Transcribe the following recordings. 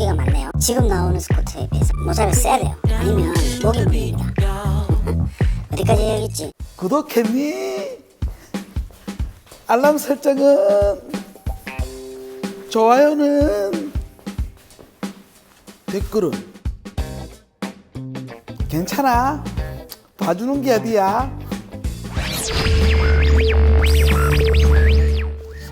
모기가 많네요. 지금 나오는 스쿠터에 비해서 모자를 써야 돼요. 아니면 모기 물립니다. 어디까지 해야겠지? 구독했니? 알람 설정은? 좋아요는? 댓글은? 괜찮아? 봐주는 게 어디야?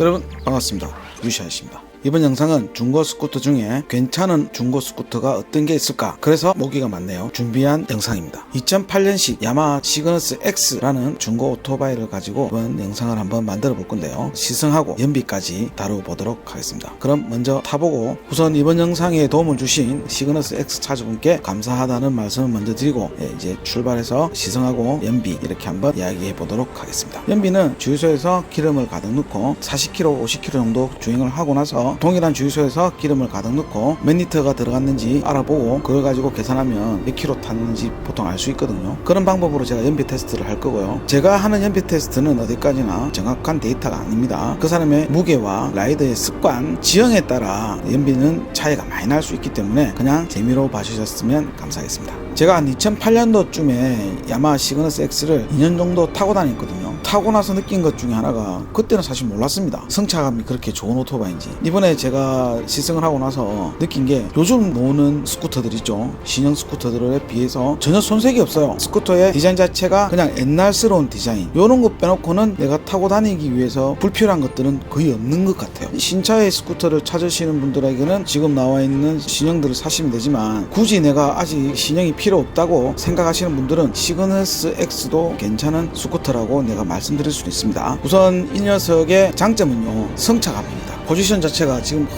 여러분 반갑습니다. 유시아씨입니다. 이번 영상은 중고 스쿠터 중에 괜찮은 중고 스쿠터가 어떤 게 있을까, 그래서 모기가 많네요, 준비한 영상입니다. 2008년식 야마하 시그너스 X라는 중고 오토바이를 가지고 이번 영상을 한번 만들어 볼 건데요, 시승하고 연비까지 다뤄보도록 하겠습니다. 그럼 먼저 타보고 우선 이번 영상에 도움을 주신 시그너스 X 차주분께 감사하다는 말씀을 먼저 드리고, 이제 출발해서 시승하고 연비 이렇게 한번 이야기해 보도록 하겠습니다. 연비는 주유소에서 기름을 가득 넣고 40km, 50km 정도 주행을 하고 나서 동일한 주유소에서 기름을 가득 넣고 몇 리터가 들어갔는지 알아보고 그걸 가지고 계산하면 몇 킬로 탔는지 보통 알 수 있거든요. 그런 방법으로 제가 연비 테스트를 할 거고요. 제가 하는 연비 테스트는 어디까지나 정확한 데이터가 아닙니다. 그 사람의 무게와 라이더의 습관, 지형에 따라 연비는 차이가 많이 날 수 있기 때문에 그냥 재미로 봐주셨으면 감사하겠습니다. 제가 한 2008년도쯤에 야마하 시그너스 X를 2년 정도 타고 다녔거든요. 타고 나서 느낀 것 중에 하나가, 그때는 사실 몰랐습니다, 성차감이 그렇게 좋은 오토바이인지. 이번에 제가 시승을 하고 나서 느낀 게, 요즘 나오는 스쿠터들 있죠, 신형 스쿠터들에 비해서 전혀 손색이 없어요. 스쿠터의 디자인 자체가 그냥 옛날스러운 디자인, 요런 거 빼놓고는 내가 타고 다니기 위해서 불필요한 것들은 거의 없는 것 같아요. 신차의 스쿠터를 찾으시는 분들에게는 지금 나와 있는 신형들을 사시면 되지만, 굳이 내가 아직 신형이 필요 없다고 생각하시는 분들은 시그너스 X도 괜찮은 스쿠터라고 내가 말씀드릴 수 있습니다. 우선 이 녀석의 장점은요, 성차감입니다. 포지션 자체가 지금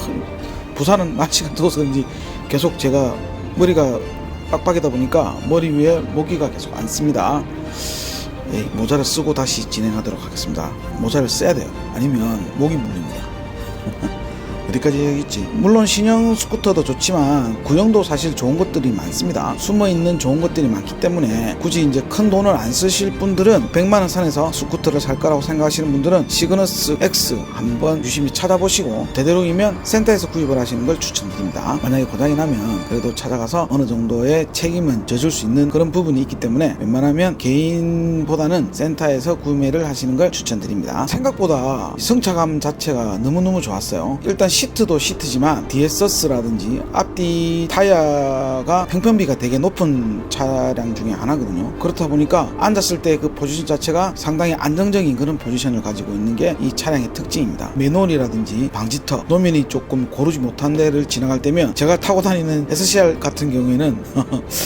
부산은 날씨가 더워서 그런지 계속 제가 머리가 빡빡이다 보니까 머리 위에 모기가 계속 앉습니다. 모자를 쓰고 다시 진행하도록 하겠습니다. 모자를 써야 돼요. 아니면 모기 물립니다. 어디까지 해야겠지? 물론 신형 스쿠터도 좋지만 구형도 사실 좋은 것들이 많습니다. 숨어있는 좋은 것들이 많기 때문에 굳이 이제 큰 돈을 안 쓰실 분들은 100만원 선에서 스쿠터를 살 거라고 생각하시는 분들은 시그너스 X 한번 유심히 찾아보시고, 되도록이면 센터에서 구입을 하시는 걸 추천드립니다. 만약에 고장이 나면 그래도 찾아가서 어느 정도의 책임은 져줄 수 있는 그런 부분이 있기 때문에 웬만하면 개인보다는 센터에서 구매를 하시는 걸 추천드립니다. 생각보다 성차감 자체가 너무너무 좋았어요. 일단 시트도 시트지만 DSS라든지 앞뒤 타이어가 평평비가 되게 높은 차량 중에 하나거든요. 그렇다 보니까 앉았을 때 그 포지션 자체가 상당히 안정적인 그런 포지션을 가지고 있는 게 이 차량의 특징입니다. 매nu얼이라든지 방지턱, 노면이 조금 고르지 못한 데를 지나갈 때면, 제가 타고 다니는 SCR 같은 경우에는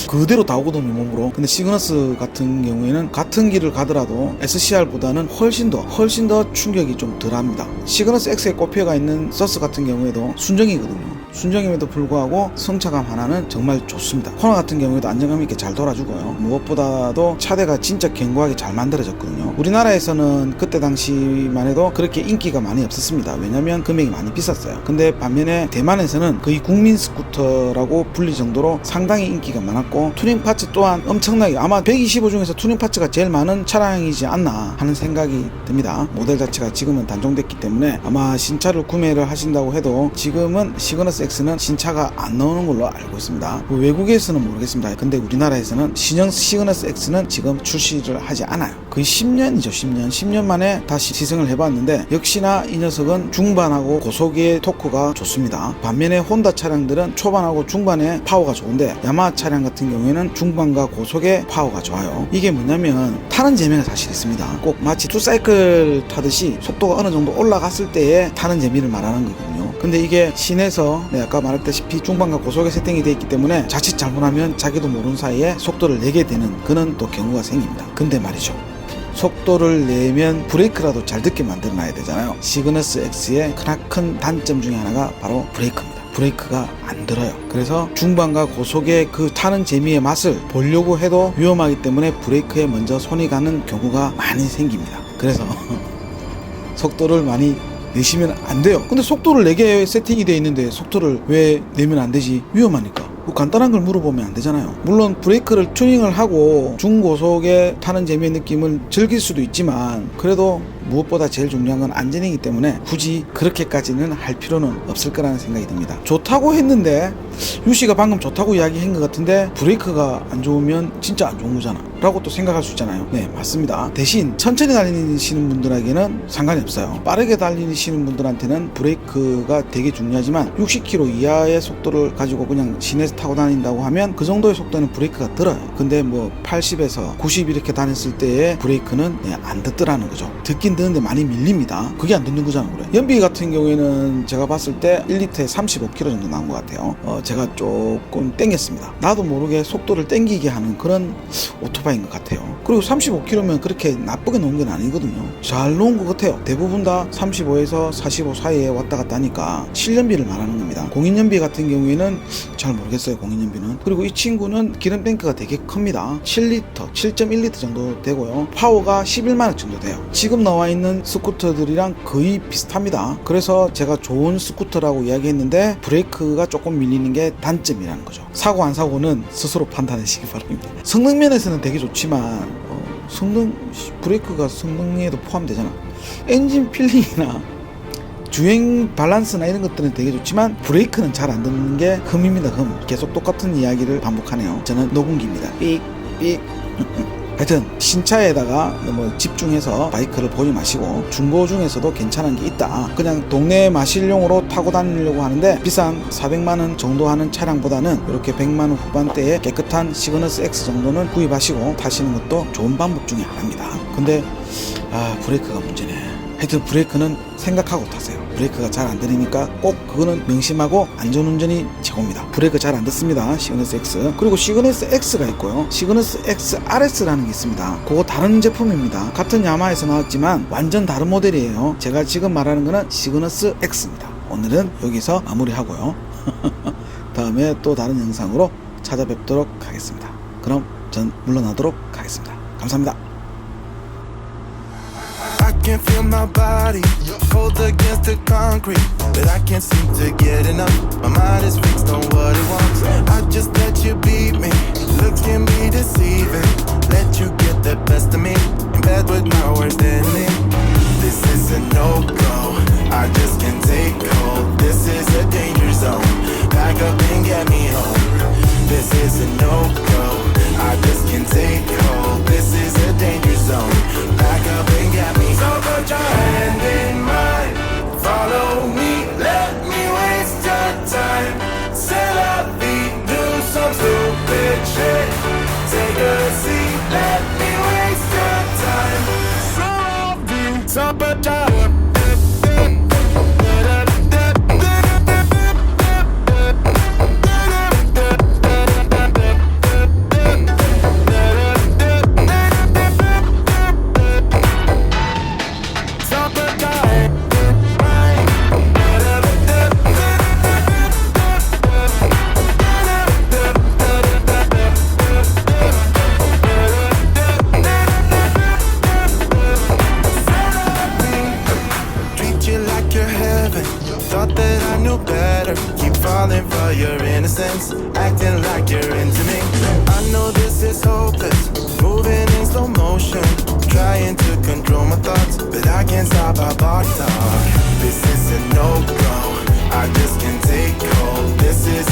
그대로 다 오거든요, 몸으로. 근데 시그너스 같은 경우에는 같은 길을 가더라도 SCR보다는 훨씬 더 충격이 좀 덜합니다. 시그너스 X에 꼽혀가 있는 서스 같은 경우에도 순정이거든요. 순정임에도 불구하고 성차감 하나는 정말 좋습니다. 코너 같은 경우에도 안정감 있게 잘 돌아주고요. 무엇보다도 차대가 진짜 견고하게 잘 만들어졌거든요. 우리나라에서는 그때 당시만 해도 그렇게 인기가 많이 없었습니다. 왜냐면 금액이 많이 비쌌어요. 근데 반면에 대만에서는 거의 국민 스쿠터라고 불릴 정도로 상당히 인기가 많았고, 투닝 파츠 또한 엄청나게, 아마 125 중에서 투닝 파츠가 제일 많은 차량이지 않나 하는 생각이 듭니다. 모델 자체가 지금은 단종됐기 때문에 아마 신차를 구매를 하신다고 해도 지금은 시그너스 X는 신차가 안 나오는 걸로 알고 있습니다. 외국에서는 모르겠습니다. 근데 우리나라에서는 신형 시그너스 X는 지금 출시를 하지 않아요. 거의 10년이죠. 10년 만에 다시 시승을 해봤는데, 역시나 이 녀석은 중반하고 고속의 토크가 좋습니다. 반면에 혼다 차량들은 초반하고 중반의 파워가 좋은데, 야마하 차량 같은 경우에는 중반과 고속의 파워가 좋아요. 이게 뭐냐면 타는 재미가 사실 있습니다. 꼭 마치 투사이클 타듯이 속도가 어느 정도 올라갔을 때의 타는 재미를 말하는 거거든요. 근데 이게 시내에서 아까 말했다시피 중반과 고속에 세팅이 되어 있기 때문에 자칫 잘못하면 자기도 모르는 사이에 속도를 내게 되는 그런 또 경우가 생깁니다. 근데 말이죠, 속도를 내면 브레이크라도 잘 듣게 만들어 놔야 되잖아요. 시그너스 X의 크나큰 단점 중에 하나가 바로 브레이크입니다. 브레이크가 안 들어요. 그래서 중반과 고속의 그 타는 재미의 맛을 보려고 해도 위험하기 때문에 브레이크에 먼저 손이 가는 경우가 많이 생깁니다. 그래서 속도를 많이 내시면 안 돼요. 근데 속도를 내게 세팅이 되어 있는데 속도를 왜 내면 안 되지? 위험하니까. 뭐 간단한 걸 물어보면 안 되잖아요. 물론 브레이크를 튜닝을 하고 중고속에 타는 재미의 느낌을 즐길 수도 있지만, 그래도 무엇보다 제일 중요한 건 안전이기 때문에 굳이 그렇게까지는 할 필요는 없을 거라는 생각이 듭니다. 좋다고 했는데 유씨가 방금 좋다고 이야기한 것 같은데 브레이크가 안 좋으면 진짜 안 좋은 거잖아 라고 또 생각할 수 있잖아요. 네, 맞습니다. 대신 천천히 달리시는 분들에게는 상관이 없어요. 빠르게 달리시는 분들한테는 브레이크가 되게 중요하지만 60km 이하의 속도를 가지고 그냥 시내에서 타고 다닌다고 하면 그 정도의 속도는 브레이크가 들어요. 근데 뭐 80에서 90 이렇게 다녔을 때의 브레이크는 안 듣더라는 거죠. 듣긴 듣는데 많이 밀립니다. 그게 안 듣는 거잖아. 그래. 연비 같은 경우에는 제가 봤을 때 1리터에 35km 정도 나온 것 같아요. 제가 조금 땡겼습니다. 나도 모르게 속도를 땡기게 하는 그런 오토바이인 것 같아요. 그리고 35km면 그렇게 나쁘게 놓은 건 아니거든요. 잘 놓은 것 같아요. 대부분 다 35에서 45 사이에 왔다 갔다 하니까 실연비를 말하는 겁니다. 공인연비 같은 경우에는 잘 모르겠어요. 공인연비는. 그리고 이 친구는 기름 탱크가 되게 큽니다. 7리터, 7.1리터 정도 되고요. 파워가 11만원 정도 돼요. 지금 나와 있는 스쿠터들이랑 거의 비슷합니다. 그래서 제가 좋은 스쿠터라고 이야기했는데 브레이크가 조금 밀리는 게 단점이라는 거죠. 사고 안 사고는 스스로 판단하시기 바랍니다. 성능 면에서는 되게 좋지만 성능, 브레이크가 성능에도 포함되잖아. 엔진 필링이나 주행 밸런스나 이런 것들은 되게 좋지만 브레이크는 잘 안 듣는 게 흠입니다. 흠. 계속 똑같은 이야기를 반복하네요. 저는 녹음기입니다. 삑삑. 하여튼 신차에다가 너무 집중해서 바이크를 보지 마시고 중고 중에서도 괜찮은 게 있다. 그냥 동네 마실용으로 타고 다니려고 하는데 비싼 400만원 정도 하는 차량보다는 이렇게 100만원 후반대에 깨끗한 시그너스 X 정도는 구입하시고 타시는 것도 좋은 방법 중에 하나입니다. 근데 브레이크가 문제네. 하여튼 브레이크는 생각하고 타세요. 브레이크가 잘 안 들리니까 꼭 그거는 명심하고 안전운전이 최고입니다. 브레이크 잘 안 듣습니다. 시그너스 X. 그리고 시그너스 X가 있고요. 시그너스 X RS라는 게 있습니다. 그거 다른 제품입니다. 같은 야마에서 나왔지만 완전 다른 모델이에요. 제가 지금 말하는 거는 시그너스 X입니다. 오늘은 여기서 마무리하고요. 다음에 또 다른 영상으로 찾아뵙도록 하겠습니다. 그럼 전 물러나도록 하겠습니다. 감사합니다. I can feel my body cold against the concrete, but I can't seem to get enough. My mind is fixed on what it wants. I just let you beat me. Looks can be deceiving. Let you get the best of me. In bed with my worst enemy. This is a no-go. I just can't take hold. This is a danger zone. Back up and get me home. This is a no-go. I just can't take hold. This is a danger zone. Back up and get me. So put your hand in mine. Follow me. Let me waste your time. C'est la vie. Do some stupid shit. Take a seat. Let me waste your time. So put your falling for your innocence, acting like you're into me. I know this is hopeless, moving in slow motion, trying to control my thoughts, but I can't stop our bar talk. This is a no-go, I just can't take hold. This is